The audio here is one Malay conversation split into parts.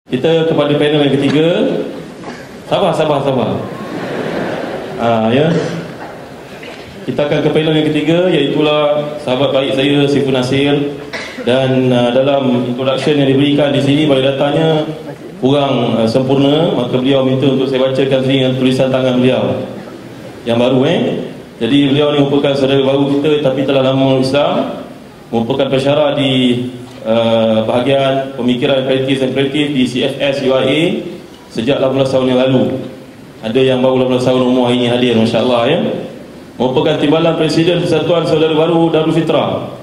Kita kepada panel yang ketiga. Sabar. Ya. Kita akan ke panel yang ketiga, iaitulah sahabat baik saya Saiful Nasir. Dan dalam introduction yang diberikan di sini pada datanya kurang sempurna, maka beliau minta untuk saya bacakan sini dengan tulisan tangan beliau yang baru. Jadi beliau ni merupakan saudara baru kita, tapi telah lama Islam, merupakan pensyarah di bahagian pemikiran kritis dan kreatif di CFS UIA sejak 18 tahun yang lalu. Ada yang baru 18 tahun umur hari ini hadir, masya-Allah ya. Merupakan timbalan Presiden Persatuan Saudara Baru Darul Fitrah,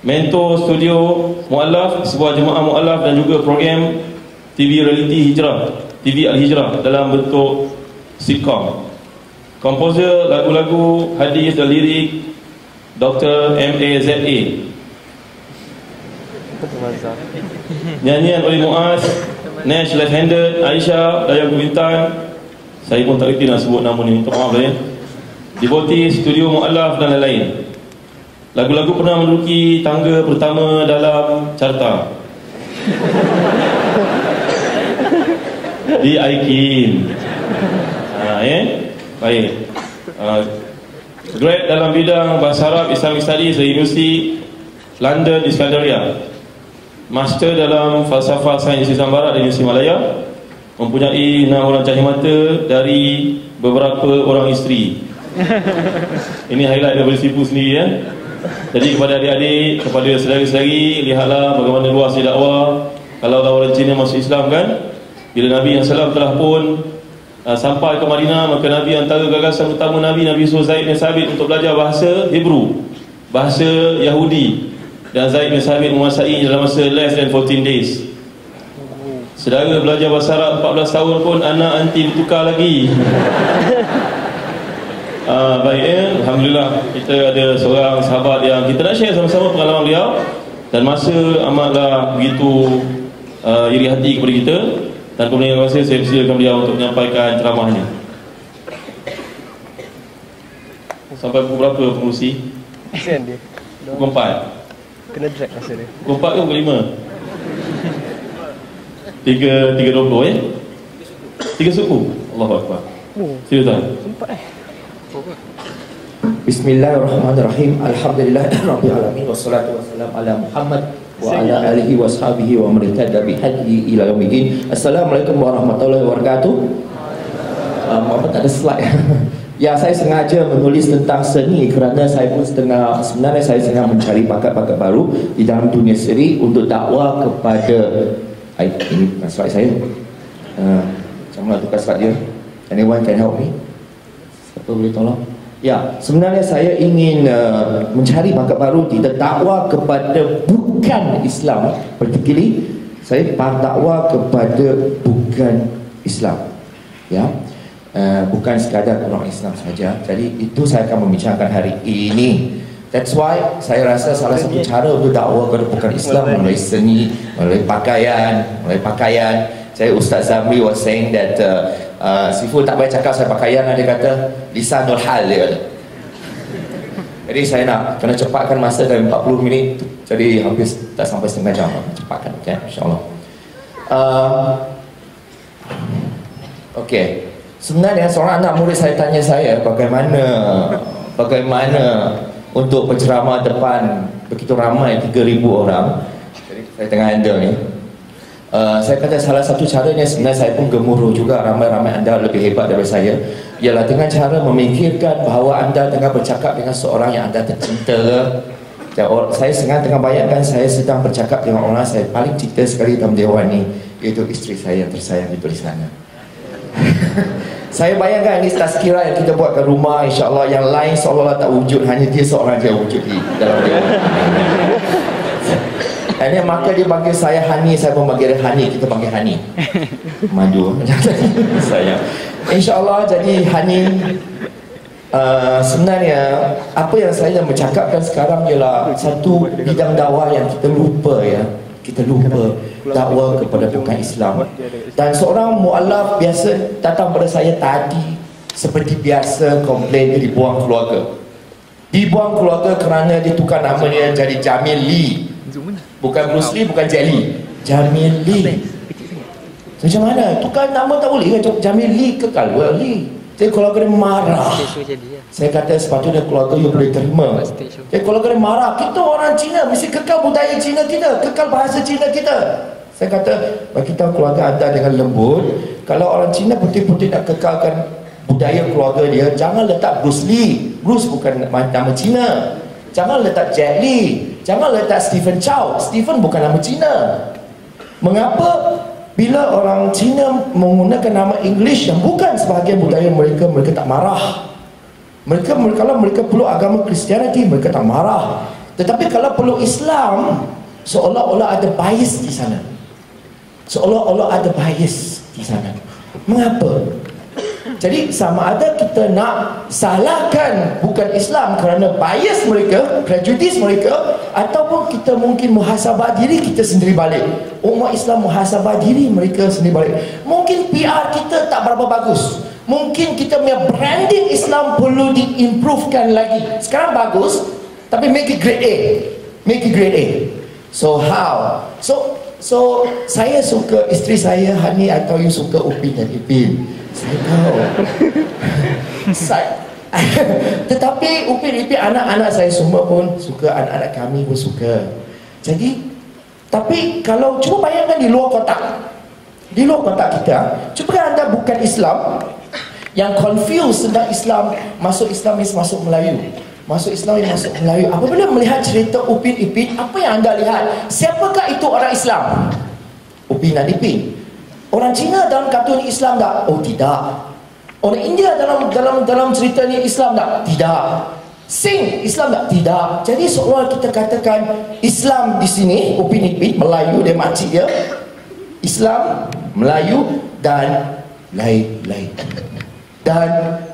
mentor studio Mu'allaf, sebuah jemaah Mu'allaf, dan juga program TV Reality Hijrah, TV Al-Hijrah dalam bentuk sitcom. Komposer lagu-lagu hadis dan lirik Dr. M.A.Z.A. Nyanyian oleh Muaz, Nash left-handed, Aisyah, Dayang Kumintan. Saya pun tak reti nak sebut nama ni, minta maaf ya. Devotee, studio Mu'allaf dan lain-lain. Lagu-lagu pernah menduduki tangga pertama dalam carta di IKIM. Baik. Grad dalam bidang Bahasa Arab Islamic Studies dari Universiti London Iskandaria. Master dalam Falsafah Sains Islam Barat dari Universiti Malaya. Mempunyai 6 orang cahaya mata dari beberapa orang isteri. Ini highlight daripada sipu sendiri ya. Jadi kepada adik-adik, kepada saudari-saudari, lihatlah bagaimana luasnya dakwah. Kalau orang Cina masuk Islam kan, bila Nabi SAW telah pun sampai ke Madinah, maka Nabi, antara gagasan utama Nabi suruh Zaid bin Sabit untuk belajar bahasa Hebrew, bahasa Yahudi. Dan Zaid bin Sabit menguasai dalam masa less than 14 days. Saudara belajar bahasa Arab 14 tahun pun anak anti bertukar lagi. Baik, Alhamdulillah kita ada seorang sahabat yang kita nak share sama-sama pengalaman beliau, dan masa amatlah begitu iri hati kepada kita. Dan kemudian saya persilakan beliau untuk menyampaikan ceramahnya. Sampai pukul berapa pengurusi? Pukul 4. Kena drag masa dia. Pukul 4 ke pukul 5? 3.20 ya? 3 suku. Allahu Akbar. Silakan. Sempat Bismillahirrahmanirrahim. Alhamdulillahirabbil alamin, wassalatu wassalamu ala Muhammad wa ala alihi washabihi wa man ittaba bi hadihi ila yaumiddin. Assalamualaikum warahmatullahi wabarakatuh. Apa tak ada slide. Ya, saya sengaja menulis tentang seni kerana saya pun sebenarnya saya sedang mencari bakat-bakat baru di dalam dunia seni untuk dakwah kepada ini bukan slide saya. Macam mana tukar slide dia? Anyone can help me? Siapa boleh tolong? Ya, sebenarnya saya ingin mencari bakat baru di dakwah kepada bukan Islam. Particularly saya berdakwah kepada bukan Islam. Ya. Bukan sekadar orang Islam saja. Jadi itu saya akan membincangkan hari ini. That's why saya rasa salah satu cara untuk dakwah kepada bukan Islam melalui seni, melalui pakaian. Saya Ustaz Zamri was saying that Sifu tak payah cakap saya pakaian, dia kata lisanul hal, dia kata. Jadi saya nak kena cepatkan masa dari 40 minit, jadi habis tak sampai setengah jam. Cepatkan, okay? InsyaAllah. Okay. Sebenarnya seorang anak murid saya tanya saya bagaimana untuk berceramah depan begitu ramai 3,000 orang. Jadi saya tengah handle ni. Saya kata salah satu caranya, sebenarnya saya pun gemuruh juga, ramai-ramai anda lebih hebat daripada saya, ialah dengan cara memikirkan bahawa anda tengah bercakap dengan seorang yang anda tercinta. Saya tengah bayangkan saya sedang bercakap dengan orang saya paling cinta sekali dalam dewan ni, iaitu isteri saya yang tersayang di sana. Saya bayangkan ini tazkirah yang kita buat kat rumah, insya-Allah yang lain seolah-olah tak wujud, hanya dia seorang je wujud di dalam dewan. Dan maka dia panggil saya Hani, saya pun panggil dia Hani, kita panggil Hani. Maju saya. InsyaAllah. Jadi Hani, sebenarnya apa yang saya nak bercakapkan sekarang ialah satu bidang dakwah yang kita lupa ya. Kita lupa dakwah kepada bukan Islam. Dan seorang mu'allaf biasa datang pada saya tadi, seperti biasa komplain dia dibuang keluarga. Dibuang keluarga kerana dia tukar nama dia jadi Jamil Lee. Bukan Bruce Lee, bukan Jet Li, Jamil Lee. Macam mana? Tukar nama tak boleh kan? Jamil Lee kekal. Well, Lee. Jadi keluarga dia marah. Saya kata sepatutnya keluarga you boleh terima. Jadi keluarga dia marah. Kita orang Cina mesti kekal budaya Cina kita, kekal bahasa Cina kita. Saya kata bagi tahu keluarga anda dengan lembut, kalau orang Cina putih-putih nak kekalkan budaya keluarga dia, jangan letak Bruce Lee. Bruce bukan nama Cina. Jangan letak Jet Li. Jangan letak Stephen Chow. Stephen bukan nama Cina. Mengapa bila orang Cina menggunakan nama English yang bukan sebahagian budaya mereka, mereka tak marah? Kalau mereka peluk agama Kristianiti, mereka tak marah. Tetapi kalau peluk Islam, seolah-olah ada bias di sana. Seolah-olah ada bias di sana. Mengapa? Jadi sama ada kita nak salahkan bukan Islam kerana bias mereka, prejudis mereka, ataupun kita mungkin muhasabah diri kita sendiri balik. Umat Islam muhasabah diri mereka sendiri balik. Mungkin PR kita tak berapa bagus. Mungkin kita punya branding Islam perlu diimprovekan lagi. Sekarang bagus, tapi make it grade A. Make it grade A. So how? So saya suka isteri saya Hani, atau you suka Upin dan Ipin. Saya tahu. Tetapi Upin Ipin, anak-anak saya semua pun suka, anak-anak kami pun suka. Jadi, tapi kalau cuba bayangkan di luar kotak, di luar kotak kita, cuba anda bukan Islam, yang confused tentang Islam, masuk Islamis, masuk Melayu, masuk Islam, masuk Melayu. Apabila melihat cerita Upin Ipin, apa yang anda lihat? Siapakah itu orang Islam? Upin dan Ipin. Orang Cina dalam kartun Islam tak? Oh tidak. Orang India dalam cerita ni Islam tak? Tidak. Sing Islam tak? Tidak. Jadi seolah kita katakan Islam di sini, Upin Ipin, Melayu dia makcik dia, Islam, Melayu dan lain-lain. Dan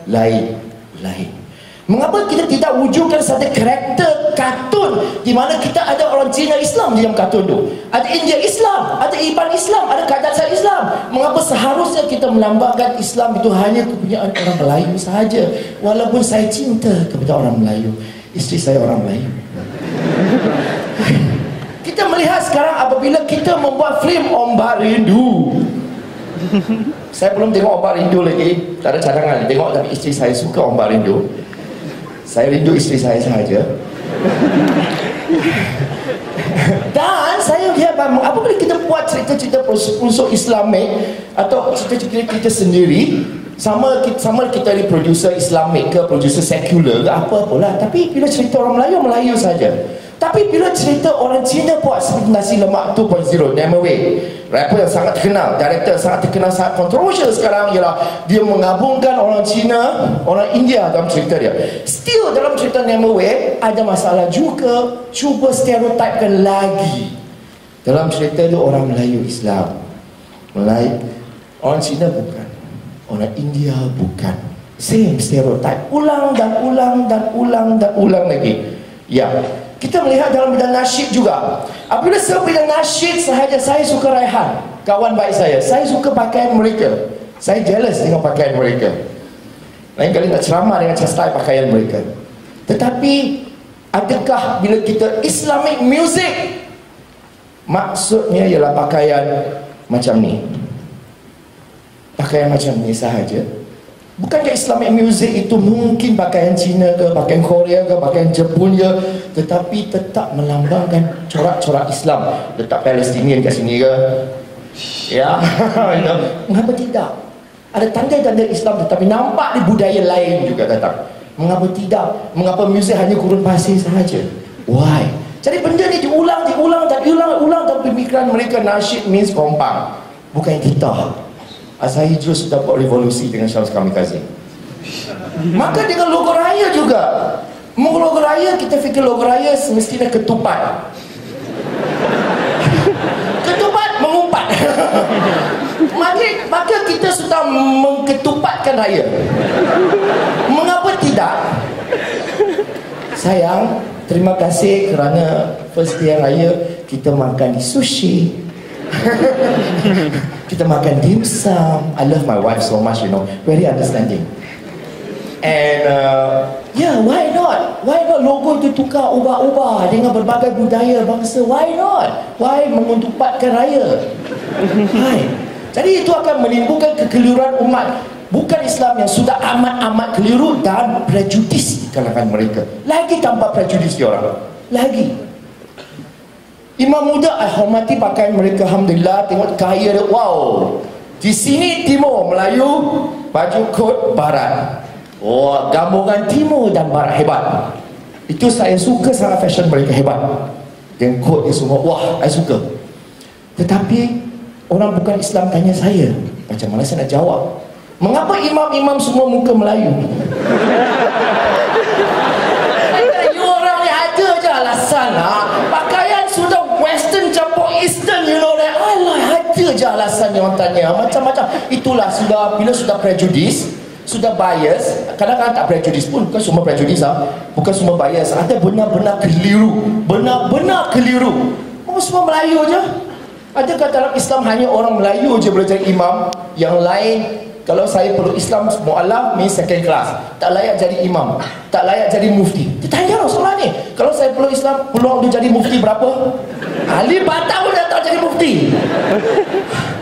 lain-lain. Mengapa kita tidak wujudkan satu karakter kartun di mana kita ada orang Cina Islam di dalam kartun tu, ada India Islam, ada Iban Islam, ada Kadazan Islam? Mengapa seharusnya kita melambangkan Islam itu hanya kepunyaan orang Melayu sahaja? Walaupun saya cinta kepada orang Melayu, isteri saya orang Melayu. Kita melihat sekarang apabila kita membuat filem Ombak Rindu. Saya belum tengok Ombak Rindu lagi, tak ada cadangan tengok, tapi isteri saya suka Ombak Rindu. Saya rindu isteri saya sahaja. Dan saya lihat apabila kita buat cerita-cerita unsur Islamik atau cerita-cerita kita sendiri, sama kita ni producer Islamik ke producer sekular ke apa-apalah, tapi bila cerita orang Melayu, Melayu saja. Tapi bila cerita orang Cina buat seperti Nasi Lemak 2.0, Namawe, rapper yang sangat terkenal, director sangat terkenal, sangat kontroversial sekarang, ialah dia menggabungkan orang Cina, orang India dalam cerita dia. Still dalam cerita Namawe ada masalah juga, cuba stereotipkan lagi. Dalam cerita dia orang Melayu Islam, Melayu, orang Cina bukan, orang India bukan. Same stereotype, ulang dan ulang dan ulang dan ulang lagi. Ya. Kita melihat dalam bidang nasyid juga. Apabila saya bidang nasyid sahaja, saya suka Raihan, kawan baik saya. Saya suka pakaian mereka. Saya jealous dengan pakaian mereka. Lain kali nak ceramah dengan style pakaian mereka. Tetapi adakah bila kita Islamic music, maksudnya ialah pakaian macam ni, pakaian macam ni sahaja? Bukankah Islamic music itu mungkin pakaian Cina ke, pakaian Korea ke, pakaian Jepun ke, tetapi tetap melambangkan corak-corak Islam? Letak Palestinian kat sini ke? Ya, mengapa tidak? Ada tanda-tanda Islam tetapi nampak di budaya lain juga datang. Mengapa tidak? Mengapa muzik hanya gurun pasir sahaja? Why? Jadi benda ni diulang dan pemikiran mereka nasyid means kompang. Bukan kita. Asal Hijrah sudah buat revolusi dengan Syarus Kamikaze. Maka dengan logo raya juga. Logo raya, kita fikir logo raya semestinya ketupat. Ketupat mengumpat. Maka kita sudah mengketupatkan raya. Mengapa tidak? Sayang, terima kasih kerana first day raya kita makan di sushi. Kita makan dim sum. I love my wife so much, you know, very understanding. And yeah, why not? Why not logo itu tukar, ubah-ubah dengan berbagai budaya bangsa? Why not? Why menguntupatkan raya? Why? Jadi itu akan menimbulkan kekeliruan umat. Bukan Islam yang sudah amat-amat keliru dan prejudis di kalangan mereka. Lagi tanpa prejudis dia orang. Lagi. Imam muda, hormati pakaian mereka, alhamdulillah, tengok kaya dia, wow. Di sini Timur Melayu, baju kot Barat. Oh, gabungan Timur dan Barat hebat. Itu saya suka sangat fashion mereka hebat. Dengan kot dia semua, wah, saya suka. Tetapi orang bukan Islam tanya saya, macam mana saya nak jawab? Mengapa imam-imam semua muka Melayu? You orang ni ada je alasan pakaian sudah western campur eastern, you know that. Alah, ada je alasan yang orang tanya macam-macam. Itulah sudah, bila sudah prejudis, sudah bias. Kadang-kadang tak prejudis pun, bukan semua prejudis bukan semua bias. Ada benar-benar keliru. Benar-benar keliru. Semua Melayu je. Adakah dalam Islam hanya orang Melayu je boleh jadi imam? Yang lain, kalau saya perlu Islam mu'alaf, means second class, tak layak jadi imam, tak layak jadi mufti. Dia tanya soalan ni, kalau saya perlu Islam, peluang dia jadi mufti berapa? Ali Batah pun dah tak jadi mufti.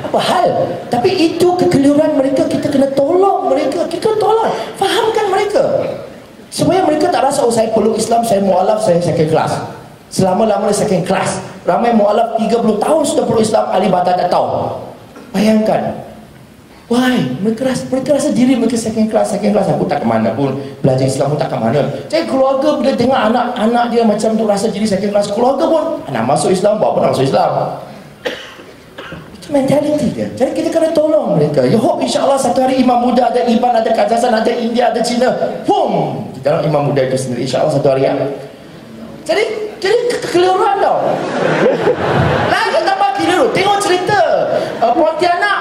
Apa hal? Tapi itu kekeliruan mereka. Kita kena tolong mereka, kita tolong, fahamkan mereka, supaya mereka tak rasa, oh saya perlu Islam, saya mu'alaf, saya second class. Selama-lamanya second class. Ramai mu'alaf 30 tahun sudah perlu Islam, Ali Batah tak tahu. Bayangkan. Why? Mereka rasa diri mereka second class. Aku tak ke mana pun, belajar Islam pun tak ke mana. Jadi keluarga bila tengok anak-anak dia macam tu rasa diri second class, keluarga pun nak masuk Islam, buat apa nak masuk Islam? Itu mentality dia. Jadi kita kena tolong mereka. Ya hope insyaAllah satu hari imam muda, ada Iban, ada Kazakhstan, ada India, ada China, boom, di dalam imam muda itu sendiri insyaAllah satu hari Jadi kekeliruan tau. Lagi tambah keliru. Tengok cerita Pontianak.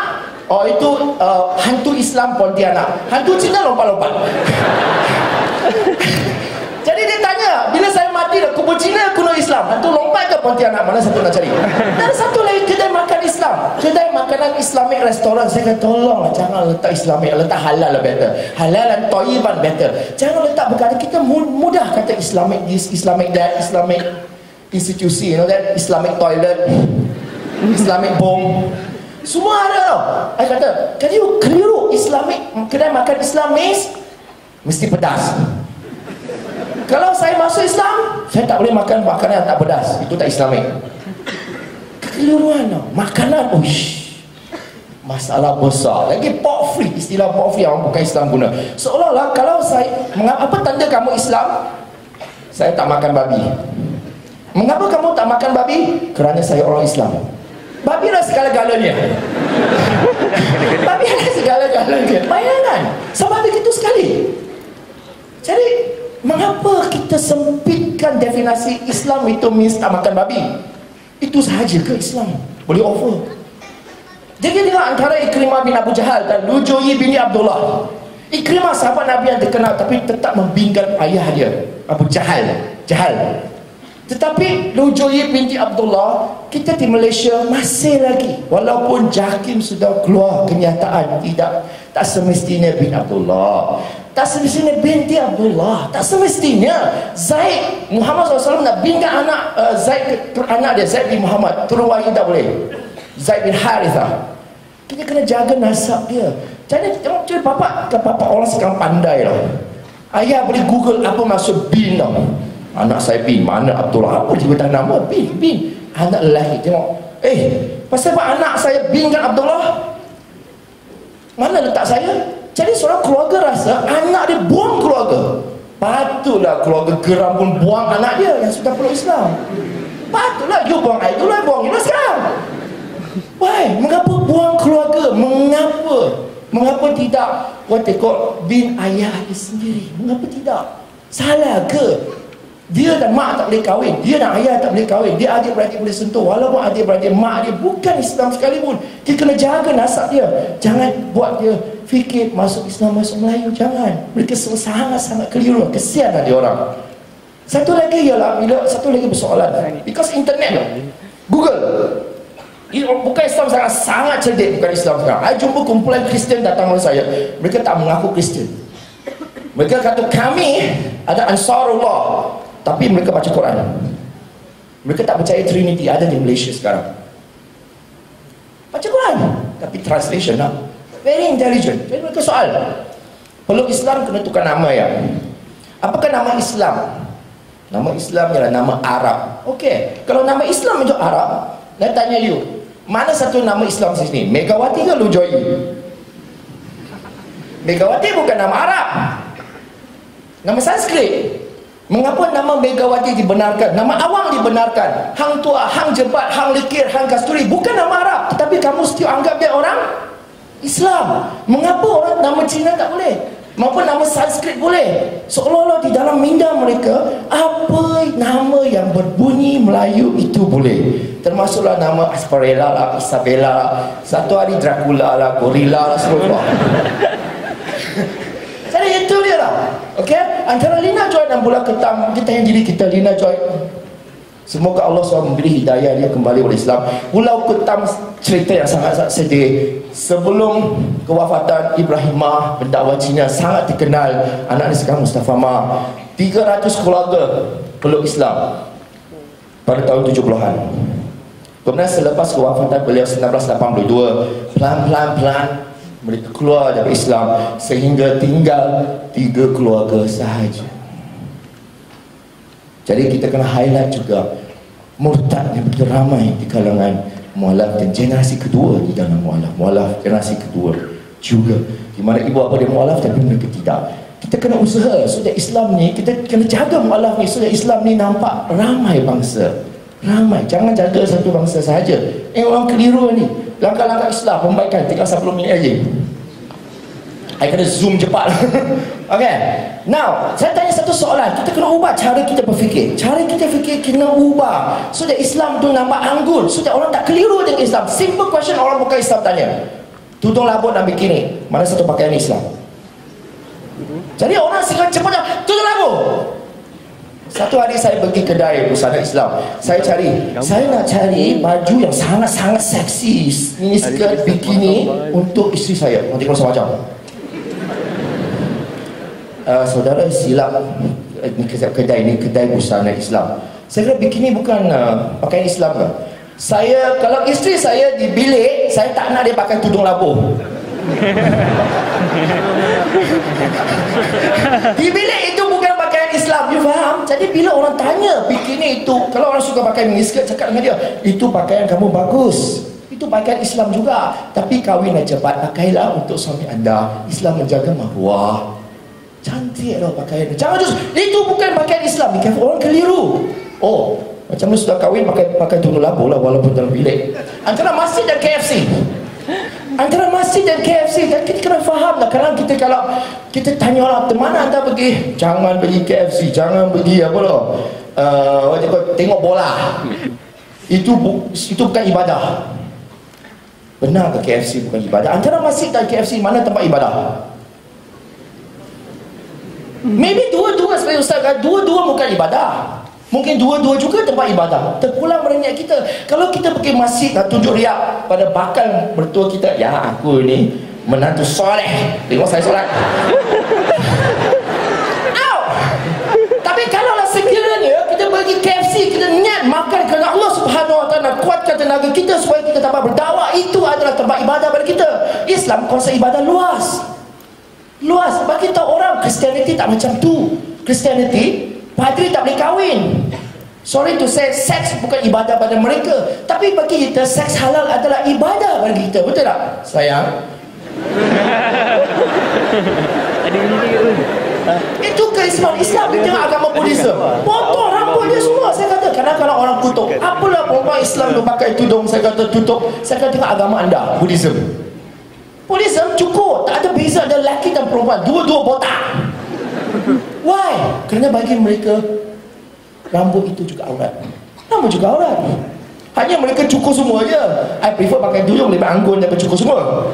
Oh itu hantu Islam Pontianak. Hantu Cina lompat-lompat. Jadi dia tanya, bila saya mati dah, kubur Cina kuno Islam, hantu lompat ke Pontianak? Mana satu nak cari? Dan satu lagi kedai makan Islam, kedai makanan Islamic restoran. Saya kata tolonglah, jangan letak Islamic, letak halal lah better, halal dan toyiban better. Jangan letak berkata, kita mudah kata Islamic this, Islamic that, Islamic institusi, you know that, Islamic toilet, Islamic bomb, semua ada tau. Saya kata, kan you keliru. Islamic, kedai makan Islamis mesti pedas. Kalau saya masuk Islam, saya tak boleh makan makanan yang tak pedas. Itu tak Islamik. Kekeliruan tau. Makanan, masalah besar. Lagi pork free, istilah pork free yang bukan Islam guna. Seolah-olah kalau saya, apa tanda kamu Islam? Saya tak makan babi. Mengapa kamu tak makan babi? Kerana saya orang Islam. Babi adalah segala-galanya. Babi adalah segala-galanya. Bayangkan, sama begitu sekali. Jadi, mengapa kita sempitkan definisi Islam itu means tak makan babi? Itu sahaja ke Islam? Boleh over. Jadi dengan antara Ikrimah bin Abu Jahal dan Lujoyi bin Abdullah. Ikrimah sahabat Nabi yang terkenal, tapi tetap membinggar ayah dia, Abu Jahal. Tetapi Lujoyi binti Abdullah, kita di Malaysia masih lagi, walaupun JAKIM sudah keluar kenyataan, tak semestinya bin Abdullah, tak semestinya binti Abdullah, tak semestinya Zaid, Muhammad SAW nak binggar anak Zaid, anak dia Zaid bin Muhammad, turun wahyu tak boleh. Zaid bin Harithah. Kita kena jaga nasab dia. Jadi tengok papa orang sekarang pandai lah. Ayah boleh google apa maksud bin tau. Anak saya bin, mana Abdullah, apa tiba-tiba nama bin. Anak lelaki, tengok, pasal apa anak saya bin kan Abdullah? Mana letak saya? Jadi seorang keluarga rasa anak dia buang keluarga. Patutlah keluarga geram pun buang anak dia yang sudah peluk Islam. Patutlah you buang itulah, buang itu sekarang. Why? Mengapa buang keluarga? Mengapa tidak what they call bin ayah dia sendiri? Mengapa tidak? Salah ke? Dia dan mak tak boleh kahwin, dia dan ayah tak boleh kahwin, dia adik-beradik boleh sentuh, walaupun adik-beradik mak dia bukan Islam sekalipun. Kita kena jaga nasab dia. Jangan buat dia fikir masuk Islam, masuk Melayu. Jangan. Mereka sangat-sangat keliru. Kesianlah dia orang. Satu lagi ialah, satu lagi persoalan, because internet, Google, bukan Islam sangat cerdik, bukan Islam sekarang. Saya jumpa kumpulan Kristian datang kepada saya, mereka tak mengaku Kristian. Mereka kata kami ada Ansarullah, tapi mereka baca Quran. Mereka tak percaya Trinity ada di Malaysia sekarang. Baca Quran. tapi translation lah. Very intelligent. Jadi mereka soal, peluk Islam kena tukar nama ya. Apakah nama Islam? Nama Islam ialah nama Arab. Okey, kalau nama Islam itu Arab, saya tanya you, mana satu nama Islam sini? Megawati ke Lu Joy? Megawati bukan nama Arab, nama Sanskrit. Mengapa nama Megawati dibenarkan? Nama awang dibenarkan. Hang Tua, Hang Jebat, Hang Lekir, Hang Kasturi bukan nama Arab, tetapi kamu still anggap dia orang Islam. Mengapa orang nama Cina tak boleh? Mengapa nama Sanskrit boleh? Seolah-olah di dalam minda mereka, apa nama yang berbunyi Melayu itu boleh. Termasuklah nama Asparella lah, Isabella lah, satu hari Dracula lah, Gorilla lah, semua. Jadi itu dia lah. Okey, antara Lina Joy dan Bola Ketam, kita yang jadi kita Lina Joy. Semoga Allah SWT memberi hidayah dia kembali oleh Islam. Pulau Ketam cerita yang sangat-sangat sedih. Sebelum kewafatan Ibrahimah, pendakwa Cina sangat terkenal, anak dia sekarang Mustafa Ma, 300 keluarga peluk Islam pada tahun 70-an. Kemudian selepas kewafatan beliau 1982, pelan-pelan mereka keluar dari Islam sehingga tinggal 3 keluarga sahaja. Jadi kita kena highlight juga murtad yang begitu ramai di kalangan mualaf dan generasi kedua di dalam mualaf generasi kedua juga, di mana ibu bapa dia mualaf tapi mereka tidak. Kita kena usaha supaya Islam ni, kita kena jaga mualaf ni supaya Islam ni nampak ramai bangsa, ramai. Jangan jaga satu bangsa sahaja. Orang keliru ni. Langkah-langkah Islam perbaikan tinggal 10 minit aja. I kena zoom cepat. Okay. Now, saya tanya satu soalan. Kita kena ubah cara kita berfikir. Cara kita fikir kena ubah supaya Islam tu nampak anggun, supaya orang tak keliru dengan Islam. Simple question orang bukan Islam tanya. Tudung labut dan bikini, mana satu pakaian Islam? Jadi orang sekarang cepat tudung labut. Satu hari saya pergi kedai busana Islam. Saya nak cari baju yang sangat-sangat seksi, mini skirt bikini untuk isteri saya. Nanti kalau macam saudara silap, kedai ini kedai busana Islam. Saya kira bikini bukan pakaian Islam ke? Saya, kalau isteri saya di bilik, saya tak nak dia pakai tudung labuh. Di bilik itu bukan pakaian Islam, you faham? Jadi bila orang tanya bikini itu, kalau orang suka pakai miniskirt, cakap dengan dia, itu pakaian kamu bagus, itu pakaian Islam juga, tapi kahwin dah cepat, pakailah untuk suami anda. Islam menjaga maruah. Cantiklah pakaian. Jangan terus, itu bukan pakaian Islam. Orang keliru. Oh, macam mana sudah kahwin pakai tudung labuh lah walaupun dalam bilik. Antara masjid dan KFC. Antara masjid dan KFC, dan kita kena faham lah. Kalau kita tanya orang, mana anda pergi? Jangan pergi KFC, jangan pergi apa lah, tengok bola. Itu bukan ibadah. Benar ke KFC bukan ibadah? Antara masjid dan KFC, mana tempat ibadah? Maybe dua-dua sebagai ustaz, dua-dua bukan ibadah. Mungkin dua-dua juga tempat ibadah. Terpulang pada niat kita. Kalau kita pergi masjid nak tunjuk riak pada bakal mertua kita, ya aku ni menantu soleh, tengok saya solat. Tapi kalaulah sekiranya kita pergi KFC, kita niat makan kerana Allah Subhanahu Wa Taala, kuatkan tenaga kita supaya kita dapat berdakwah, itu adalah tempat ibadah pada kita. Islam konsep ibadah luas. Bagi tahu orang Kristianiti tak macam tu. Kristianiti, padri tak boleh kahwin. Sorry to say, seks bukan ibadah pada mereka, tapi bagi kita seks halal adalah ibadah bagi kita. Betul tak sayang? Itu keistimewaan Islam di tengah agama Buddhism. Potong rambut dia semua. Saya kata, kadang-kadang orang kutuk, apalah perempuan Islam tu pakai tudung. Saya kata tutup. Saya kata, tengah agama anda Buddhism cukup, tak ada beza ada lelaki dan perempuan, dua-dua botak. Why? Kerana bagi mereka rambut itu juga aurat. Rambut juga aurat. Hanya mereka cukur semua je. I prefer pakai tudung lebih anggun daripada cukur semua.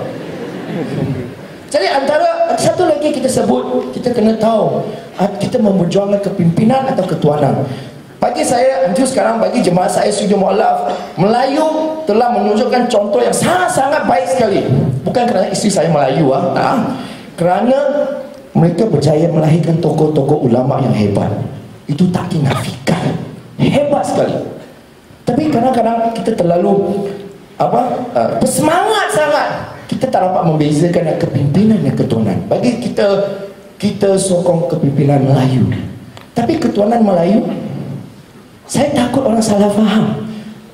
Jadi antara satu lagi kita sebut, kita kena tahu kita memperjuangkan kepimpinan atau ketuanan. Bagi saya, untuk sekarang, bagi jemaah saya Studio Mu'alaf, Melayu telah menunjukkan contoh yang sangat-sangat baik sekali. Bukan kerana isteri saya Melayu, kerana mereka berjaya melahirkan tokoh-tokoh ulama yang hebat. Itu tak dinafikan. Hebat sekali. Tapi kadang-kadang kita terlalu bersemangat sangat. Kita tak dapat membezakan kepimpinan dan ketuanan. Bagi kita sokong kepimpinan Melayu, tapi ketuanan Melayu, saya takut orang salah faham.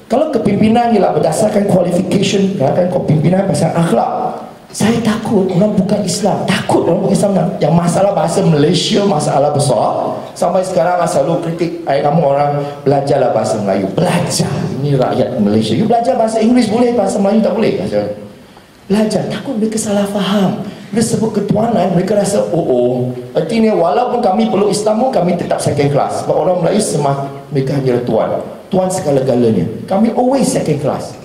Kalau kepimpinan ialah berdasarkan qualification, kan kepimpinan pasal akhlak, saya takut orang bukan Islam, takut orang bukan Islam. Yang masalah bahasa Malaysia masalah besar. Sampai sekarang selalu kritik, kamu orang belajarlah bahasa Melayu. Belajar, ini rakyat Malaysia. You belajar bahasa Inggeris boleh, bahasa Melayu tak boleh. Belajar, takut mereka salah faham. Bila sebut ketuanan, mereka rasa artinya walaupun kami peluk Islam pun kami tetap second class. Sebab orang Melayu mereka hanya tuan segala-galanya. Kami always second class.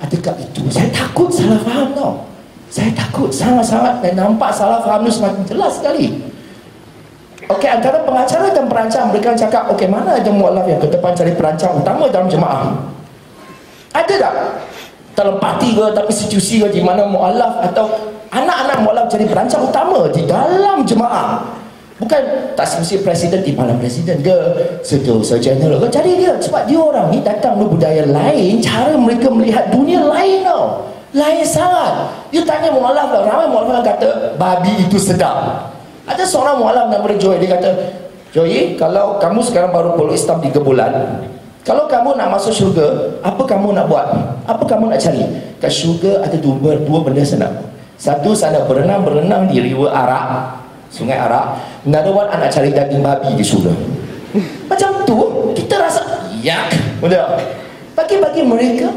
Adakah itu? Saya takut salah faham tau. Saya takut sangat-sangat, dan nampak salah faham itu semakin jelas sekali. Okey, antara pengacara dan perancang, mereka cakap, okey, mana ada mualaf yang ke depan cari perancang utama dalam jemaah? Ada tak? Dalam parti ke, dalam institusi ke, di mana mualaf atau anak-anak mualaf jadi perancang utama di dalam jemaah? Bukan tak semesti presiden di malam presiden ke, setiausaha general ke, cari dia. Sebab dia orang ni datang dari budaya lain, cara mereka melihat dunia lain tau, lain sangat. Dia tanya mualaf lah, ramai mualaf yang kata babi itu sedap. Ada seorang mualaf nama Joy, dia kata, Joy, kalau kamu sekarang baru peluk Islam 3 bulan, kalau kamu nak masuk syurga, apa kamu nak buat? Apa kamu nak cari? Kat syurga ada dua benda senang. Satu, sana berenang di river Arak, Sungai Arak. Another one, nak cari daging babi di syurga. Macam tu kita rasa yak, betul. Bagi mereka,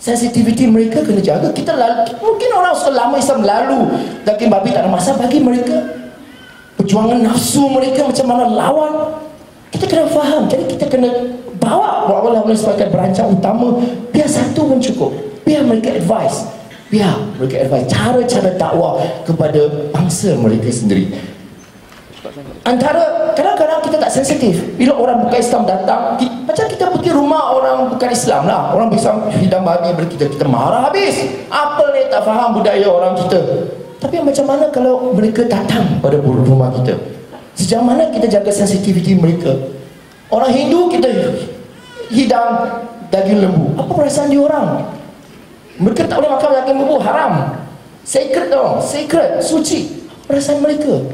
sensitivity mereka kena jaga. Kita mungkin orang selama Islam lalu daging babi tak ada masalah. Bagi mereka, perjuangan nafsu mereka macam mana lawan, kita kena faham. Jadi kita kena bawa sebagai perancang utama. Biar satu pun cukup, biar mereka advice, cara-cara dakwah kepada bangsa mereka sendiri. Antara kadang-kadang kita tak sensitif bila orang bukan Islam datang, macam kita pergi rumah orang bukan Islam lah, orang bisa hidang babi, kita marah habis. Apa ni, tak faham budaya orang kita. Tapi macam mana kalau mereka datang pada rumah kita? Sejauh mana kita jaga sensitivity mereka? Orang Hindu kita hidang daging lembu, apa perasaan dia orang? Mereka tak boleh makan daging lembu, haram, sacred tau, sacred, suci. Perasaan mereka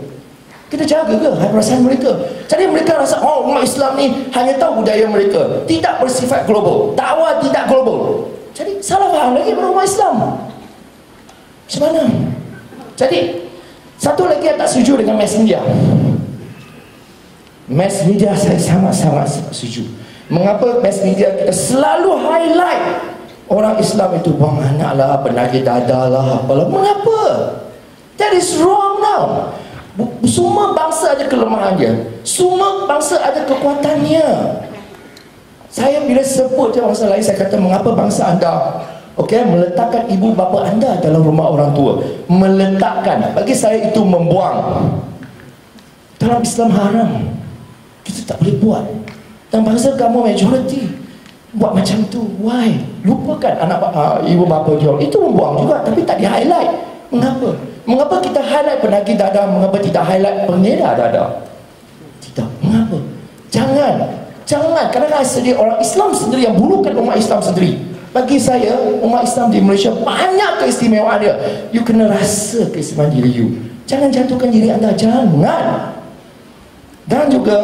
kita jaga ke perasaan mereka? Jadi mereka rasa umat Islam ni hanya tahu budaya mereka, tidak bersifat global, dakwah tidak global. Jadi salah faham lagi pada umat Islam. Macam mana? Jadi satu lagi yang tak setuju dengan mass media. Mass media saya sangat-sangat setuju. Mengapa mass media kita selalu highlight orang Islam itu buang anak lah, penagih dada lah, apalah. Mengapa? That is wrong now. Semua bangsa ada kelemahannya, semua bangsa ada kekuatannya. Saya bila sebut je bangsa lain, saya kata, mengapa bangsa anda meletakkan ibu bapa anda dalam rumah orang tua? Meletakkan, bagi saya itu membuang. Dalam Islam haram, kita tak boleh buat. Dan bangsa kamu majority buat macam tu. Why? Lupakan anak ibu bapa dia, itu membuang juga, tapi tak di highlight. Mengapa? Mengapa kita highlight penagih dada? Mengapa tidak highlight pengedar dada? Tidak. Mengapa? Jangan. Kadang-kadang sendiri orang Islam sendiri yang bunuhkan umat Islam sendiri. Bagi saya, umat Islam di Malaysia banyak keistimewaan dia. You kena rasa keistimewaan diri you. Jangan jatuhkan diri anda. Jangan. Dan juga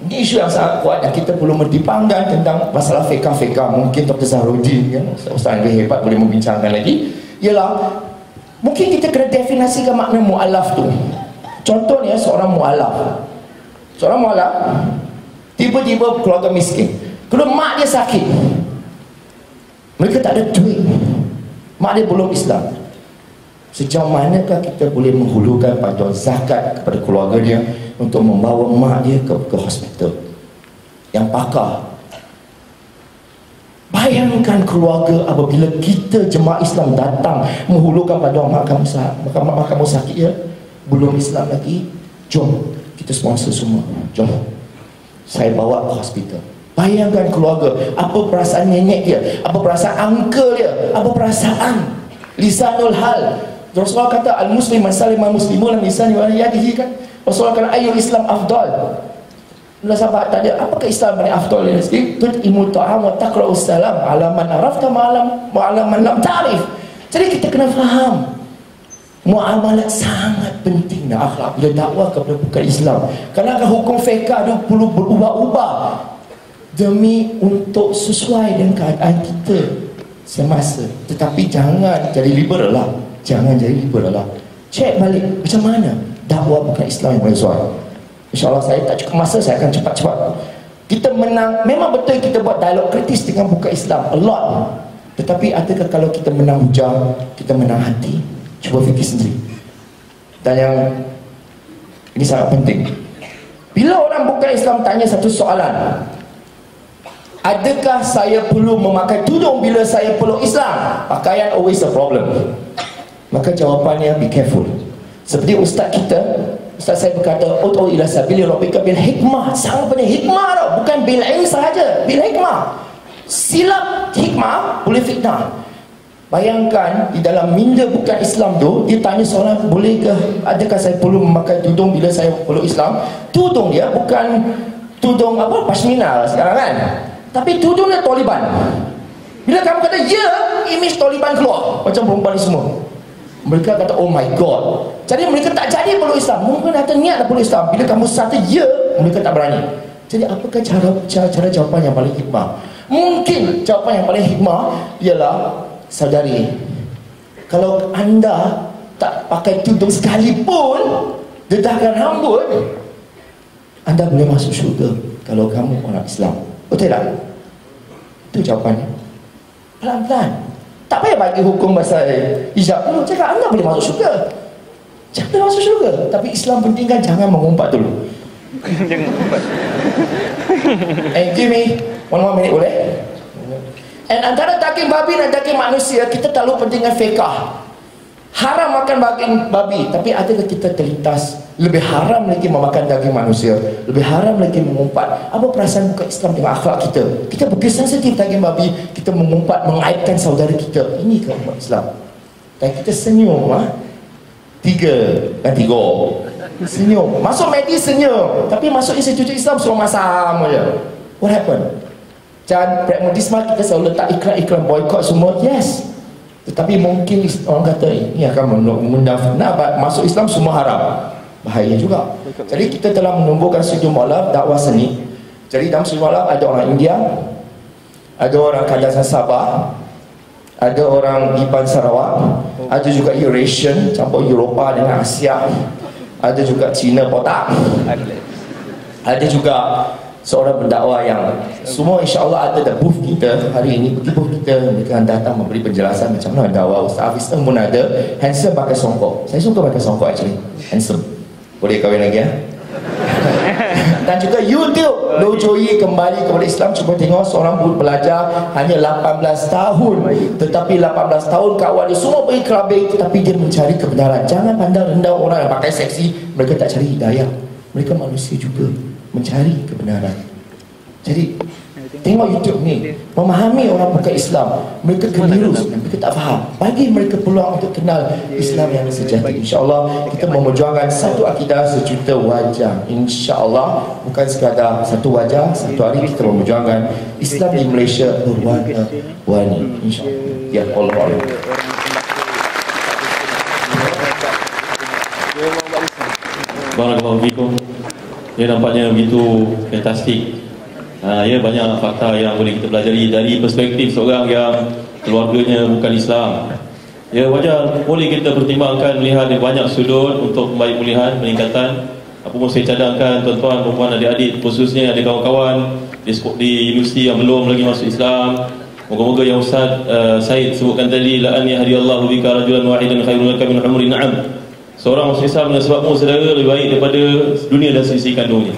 ini isu yang sangat kuat yang kita perlu mendipangkan tentang masalah fekah. Mungkin Dr. Zahrudin, Ustaz yang lebih hebat boleh membincangkan lagi. Ialah mungkin kita kena definisikan makna mu'alaf tu. Contohnya seorang mu'alaf tiba-tiba keluarga miskin, kalau mak dia sakit, mereka tak ada duit, mak dia belum Islam. Sejauh manakah kita boleh menghulukan bantuan zakat kepada keluarga dia untuk membawa mak dia ke hospital yang pakar? Bayangkan keluarga apabila kita jemaah Islam datang menghulurkan bantuan mak kamu sakit ya, belum Islam lagi, jom kita sponsor semua, jom saya bawa ke hospital. Bayangkan keluarga, apa perasaan nenek dia, apa perasaan uncle dia, apa perasaan lisanul hal. Rasulullah kata al-muslim man salima muslimun min lisani wa yadihi, kan? Rasulullah kata ayyul Islam afdal. sahabat tanya, apakah Islam paling afdal? Tut'imul ta'am wa taqra'us salam ala man arafta wa ala man lam ta'rif. Jadi kita kena faham muamalat sangat penting dan akhlak bila dakwah kepada bukan Islam. Kerana hukum fiqh itu perlu berubah-ubah demi untuk sesuai dengan keadaan kita semasa. Tetapi jangan jadi liberal lah. Jangan jadi liberal lah. Cek balik macam mana dakwah bukan Islam yang sesuai. InsyaAllah saya tak cukup masa, saya akan cepat-cepat. Kita menang, memang betul kita buat dialog kritis dengan bukan Islam a lot. Tetapi adakah kalau kita menang hujah, kita menang hati? Cuba fikir sendiri. Dan yang ini sangat penting, bila orang bukan Islam tanya satu soalan, adakah saya perlu memakai tudung bila saya peluk Islam? Pakaian always a problem. Maka jawapannya, be careful. Seperti ustaz kita, ustaz saya berkata, ud'u ila sabili rabbika bil hikmah. Sangat penting hikmah tau, bukan bil ilm sahaja, bil hikmah. Silap hikmah boleh fitnah. Bayangkan di dalam minda bukan Islam tu, dia tanya seorang, bolehkah, adakah saya perlu memakai tudung bila saya peluk Islam? Tudung dia bukan tudung apa, pashmina sekarang kan, tapi tudungnya Taliban. Bila kamu kata ya, image Taliban keluar macam perempuan ni semua. Mereka kata, oh my god. Jadi mereka tak jadi peluk Islam. Mungkin ada niat nak peluk Islam. Bila kamu kata ya, mereka tak berani. Jadi apakah cara jawapan yang paling hikmah? Mungkin jawapan yang paling hikmah ialah, saudari, kalau anda tak pakai tudung sekalipun, dedahkan rambut, anda boleh masuk syurga kalau kamu orang Islam. Betul tak? Itu jawapannya. Pelan-pelan. Tak payah bagi hukum pasal hijab dulu. Cakap anda boleh masuk syurga. Jangan masuk syurga. Tapi Islam pentingkan jangan mengumpat dulu. Jangan mengumpat. Give me 1 more minute boleh? And antara daging babi dan daging manusia, kita terlalu pentingkan fiqah. Haram makan daging babi, tapi adakah kita terlintas lebih haram lagi memakan daging manusia, lebih haram lagi mengumpat? Apa perasaan bukan Islam dengan akhlak kita? Kita begitu sensitif daging babi, kita mengumpat, mengaibkan saudara kita. Ini ke umat Islam? Dan kita senyum, 3 dan 3 senyum, masuk medis senyum, tapi masuk institusi Islam suruh masam saja. What happened? Dan pragmatisme kita selalu letak iklan-iklan boykot semua, yes. Tetapi mungkin orang kata ini akan nak masuk Islam semua haram. Bahaya juga. Jadi kita telah menumbuhkan studio mualaf dakwah seni. Jadi dalam studio mualaf ada orang India, ada orang Kadasan Sabah, ada orang Iban Sarawak, ada juga Eurasian, campur Eropah dengan Asia, ada juga Cina Potak, ada juga seorang pendakwah yang semua insyaAllah ada booth kita hari ini. Pergi booth kita, mereka akan datang memberi penjelasan macam mana dakwah. Ustaz Hafiz pun ada. Handsome pakai songkok. Saya suka pakai songkok actually. Handsome. Boleh kahwin lagi ya. Dan juga YouTube Lojoi kembali kepada Islam. Cuba tengok seorang pelajar hanya 18 tahun, tetapi 18 tahun kawan dia semua pergi clubbing, tetapi dia mencari kebenaran. Jangan pandang rendah orang yang pakai seksi. Mereka tak cari hidayah. Mereka manusia juga mencari kebenaran. Jadi tengok YouTube ni, memahami orang bukan Islam, mereka keliru, mereka tak faham. Bagi mereka peluang untuk kenal Islam yang sejati. InsyaAllah kita memperjuangkan satu akidah sejuta wajah. InsyaAllah bukan sekadar satu wajah. Satu hari kita memperjuangkan Islam di Malaysia berwarna-warni. InsyaAllah. Ya Allah. Barakallahu fikum. Ya, nampaknya begitu fantastik. Ya, banyak fakta yang boleh kita pelajari dari perspektif seorang yang keluarganya bukan Islam. Ya, wajar boleh kita pertimbangkan melihat dari banyak sudut untuk membaik pemulihan, peningkatan. Apa pun saya cadangkan tuan-tuan, perempuan, adik-adik, khususnya ada kawan-kawan di universiti yang belum lagi masuk Islam. Moga-moga yang Ustaz Said sebutkan tadi, la an yahdiyallahu bika rajulan wahidan khairun laka min humri na'am. Seorang masuk Islam dengan sebabmu saudara lebih baik daripada dunia dan sisi kandungnya.